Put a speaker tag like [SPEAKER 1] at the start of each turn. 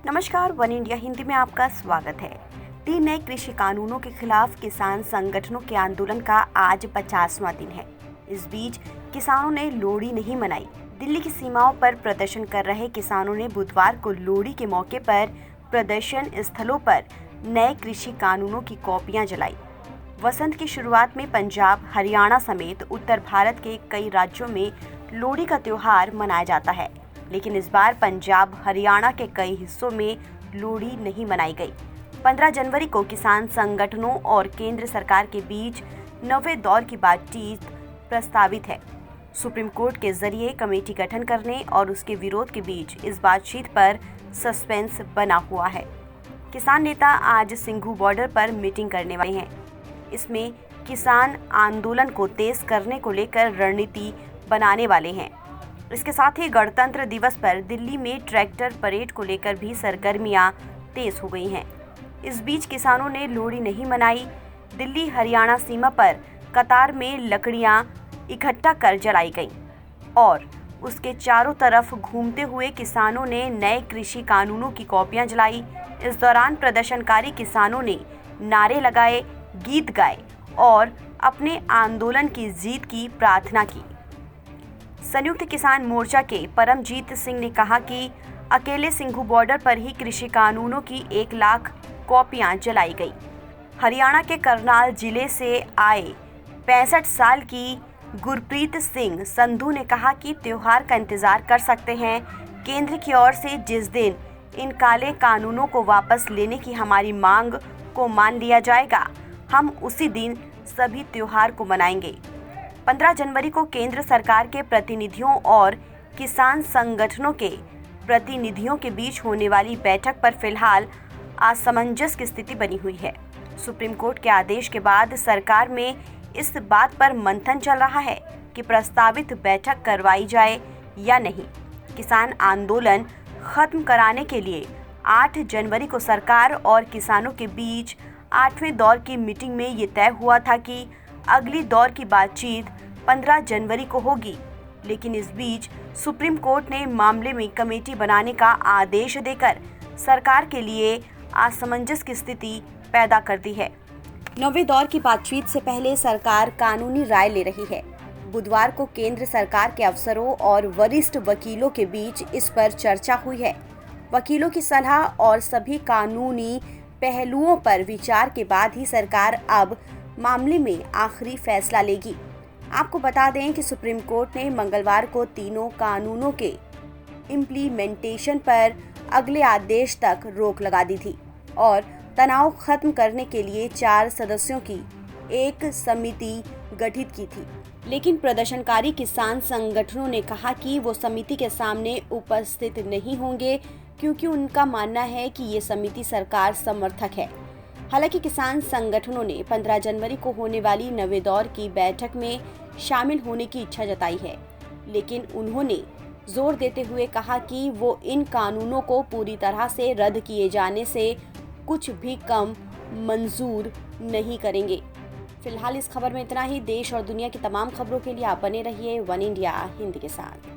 [SPEAKER 1] नमस्कार, one India Hindi में आपका स्वागत है। 3 नए कृषि कानूनों के खिलाफ किसान संगठनों के आंदोलन का आज 50वां दिन है। इस बीच किसानों ने लोहड़ी नहीं मनाई। दिल्ली की सीमाओं पर प्रदर्शन कर रहे किसानों ने बुधवार को लोहड़ी के मौके पर प्रदर्शन स्थलों पर नए कृषि कानूनों की कॉपियां जलाई। वसंत की शुरुआत में पंजाब, हरियाणा समेत उत्तर भारत के कई राज्यों में लोहड़ी का त्योहार मनाया जाता है, लेकिन इस बार पंजाब, हरियाणा के कई हिस्सों में लोहड़ी नहीं मनाई गई। 15 जनवरी को किसान संगठनों और केंद्र सरकार के बीच 9वें दौर की बातचीत प्रस्तावित है। सुप्रीम कोर्ट के जरिए कमेटी गठन करने और उसके विरोध के बीच इस बातचीत पर सस्पेंस बना हुआ है। किसान नेता आज सिंघू बॉर्डर पर मीटिंग करने वाले हैं। इसमें किसान आंदोलन को तेज करने को लेकर रणनीति बनाने वाले हैं। इसके साथ ही गणतंत्र दिवस पर दिल्ली में ट्रैक्टर परेड को लेकर भी सरगर्मियां तेज हो गई हैं। इस बीच किसानों ने लोहड़ी नहीं मनाई। दिल्ली हरियाणा सीमा पर कतार में लकड़ियां इकट्ठा कर जलाई गईं और उसके चारों तरफ घूमते हुए किसानों ने नए कृषि कानूनों की कॉपियां जलाई। इस दौरान प्रदर्शनकारी किसानों ने नारे लगाए, गीत गाए और अपने आंदोलन की जीत की प्रार्थना की। संयुक्त किसान मोर्चा के परमजीत सिंह ने कहा कि अकेले सिंघू बॉर्डर पर ही कृषि कानूनों की 1 लाख कॉपियां जलाई गई। हरियाणा के करनाल जिले से आए 65 साल की गुरप्रीत सिंह संधू ने कहा कि त्योहार का इंतजार कर सकते हैं। केंद्र की ओर से जिस दिन इन काले कानूनों को वापस लेने की हमारी मांग को मान लिया जाएगा, हम उसी दिन सभी त्योहार को मनाएंगे। 15 जनवरी को केंद्र सरकार के प्रतिनिधियों और किसान संगठनों के प्रतिनिधियों के बीच होने वाली बैठक पर फिलहाल असमंजस की स्थिति बनी हुई है। सुप्रीम कोर्ट के आदेश के बाद सरकार में इस बात पर मंथन चल रहा है कि प्रस्तावित बैठक करवाई जाए या नहीं। किसान आंदोलन खत्म कराने के लिए 8 जनवरी को सरकार और किसानों के बीच 8वें दौर की मीटिंग में ये तय हुआ था कि अगली दौर की बातचीत 15 जनवरी को होगी, लेकिन इस बीच सुप्रीम कोर्ट ने मामले में कमेटी बनाने का आदेश देकर सरकार के लिए असमंजस की स्थिति पैदा कर दी है। 9वें दौर की बातचीत से पहले सरकार कानूनी राय ले रही है। बुधवार को केंद्र सरकार के अफसरों और वरिष्ठ वकीलों के बीच इस पर चर्चा हुई है। वकीलों की सलाह और सभी कानूनी पहलुओं पर विचार के बाद ही सरकार अब मामले में आखिरी फैसला लेगी। आपको बता दें कि सुप्रीम कोर्ट ने मंगलवार को तीनों कानूनों के इम्प्लीमेंटेशन पर अगले आदेश तक रोक लगा दी थी और तनाव खत्म करने के लिए 4 सदस्यों की एक समिति गठित की थी। लेकिन प्रदर्शनकारी किसान संगठनों ने कहा कि वो समिति के सामने उपस्थित नहीं होंगे, क्योंकि उनका मानना है कि ये समिति सरकार समर्थक है। हालांकि किसान संगठनों ने 15 जनवरी को होने वाली 9वें दौर की बैठक में शामिल होने की इच्छा जताई है, लेकिन उन्होंने जोर देते हुए कहा कि वो इन कानूनों को पूरी तरह से रद्द किए जाने से कुछ भी कम मंजूर नहीं करेंगे। फिलहाल इस खबर में इतना ही। देश और दुनिया की तमाम खबरों के लिए आप बने रहिए वन इंडिया हिंदी के साथ।